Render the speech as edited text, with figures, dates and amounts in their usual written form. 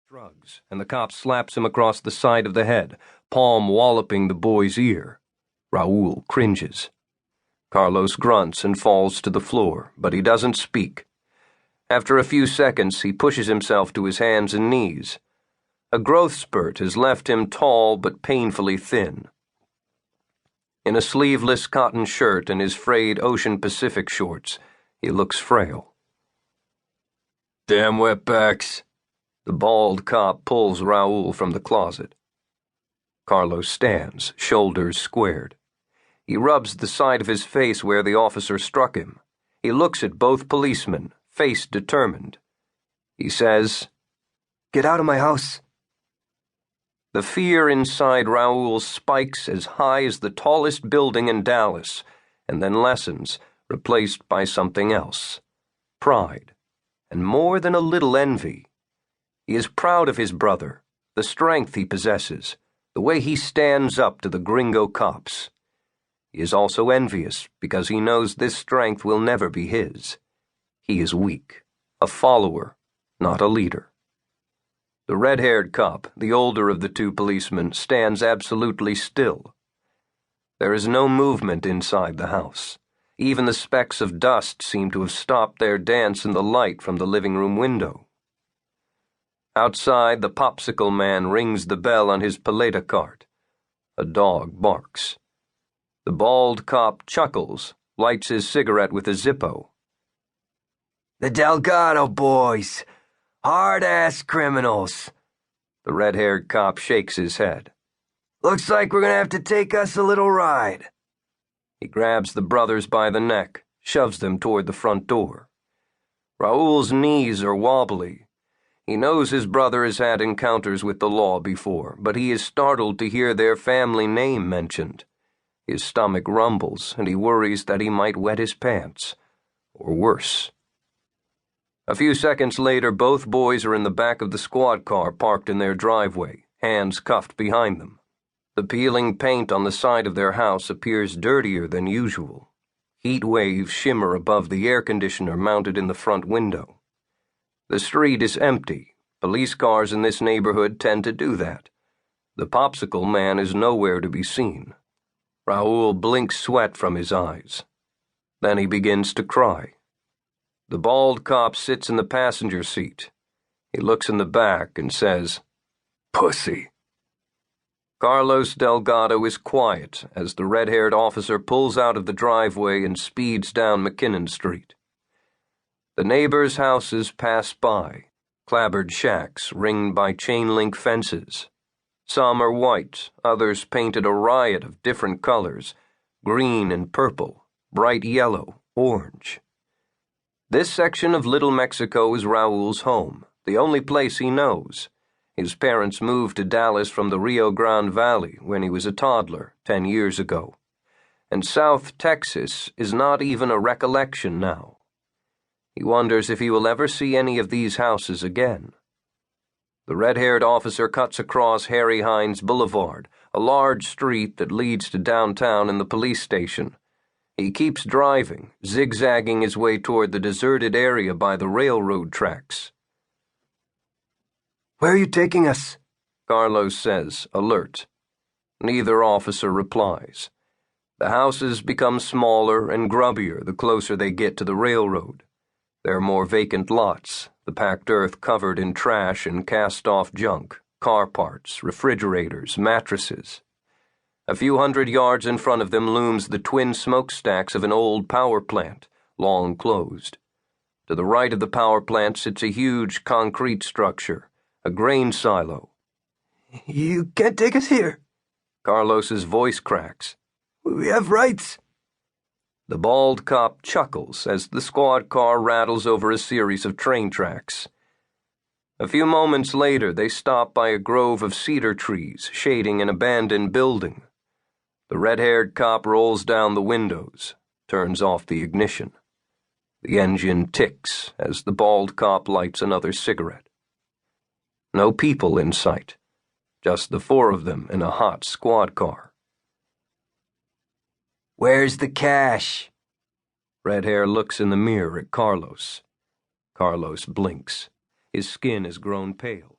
drugs, and the cop slaps him across the side of the head, palm walloping the boy's ear. Raul cringes. Carlos grunts and falls to the floor, but he doesn't speak. After a few seconds, he pushes himself to his hands and knees. A growth spurt has left him tall but painfully thin. In a sleeveless cotton shirt and his frayed Ocean Pacific shorts, he looks frail. "Damn wetbacks." The bald cop pulls Raul from the closet. Carlos stands, shoulders squared. He rubs the side of his face where the officer struck him. He looks at both policemen, face determined. He says, "Get out of my house." The fear inside Raul spikes as high as the tallest building in Dallas, and then lessens, replaced by something else. Pride, and more than a little envy. He is proud of his brother, the strength he possesses, the way he stands up to the gringo cops. He is also envious because he knows this strength will never be his. He is weak, a follower, not a leader. The red-haired cop, the older of the two policemen, stands absolutely still. There is no movement inside the house. Even the specks of dust seem to have stopped their dance in the light from the living room window. Outside, the popsicle man rings the bell on his paleta cart. A dog barks. The bald cop chuckles, lights his cigarette with a Zippo. "The Delgado boys. Hard-ass criminals." The red-haired cop shakes his head. "Looks like we're gonna have to take us a little ride." He grabs the brothers by the neck, shoves them toward the front door. Raul's knees are wobbly. He knows his brother has had encounters with the law before, but he is startled to hear their family name mentioned. His stomach rumbles, and he worries that he might wet his pants. Or worse. A few seconds later, both boys are in the back of the squad car parked in their driveway, hands cuffed behind them. The peeling paint on the side of their house appears dirtier than usual. Heat waves shimmer above the air conditioner mounted in the front window. The street is empty. Police cars in this neighborhood tend to do that. The popsicle man is nowhere to be seen. Raul blinks sweat from his eyes. Then he begins to cry. The bald cop sits in the passenger seat. He looks in the back and says, "Pussy." Carlos Delgado is quiet as the red-haired officer pulls out of the driveway and speeds down McKinnon Street. The neighbors' houses pass by, clapboard shacks ringed by chain-link fences. Some are white, others painted a riot of different colors, green and purple, bright yellow, orange. This section of Little Mexico is Raul's home, the only place he knows. His parents moved to Dallas from the Rio Grande Valley when he was a toddler 10 years ago, and South Texas is not even a recollection now. He wonders if he will ever see any of these houses again. The red-haired officer cuts across Harry Hines Boulevard, a large street that leads to downtown and the police station. He keeps driving, zigzagging his way toward the deserted area by the railroad tracks. "Where are you taking us?" Carlos says, alert. Neither officer replies. The houses become smaller and grubbier the closer they get to the railroad. There are more vacant lots, the packed earth covered in trash and cast-off junk, car parts, refrigerators, mattresses. A few hundred yards in front of them looms the twin smokestacks of an old power plant, long closed. To the right of the power plant sits a huge concrete structure, a grain silo. "You can't take us here." Carlos's voice cracks. "We have rights." The bald cop chuckles as the squad car rattles over a series of train tracks. A few moments later, they stop by a grove of cedar trees shading an abandoned building. The red-haired cop rolls down the windows, turns off the ignition. The engine ticks as the bald cop lights another cigarette. No people in sight, just the four of them in a hot squad car. "Where's the cash?" Red hair looks in the mirror at Carlos. Carlos blinks. His skin has grown pale.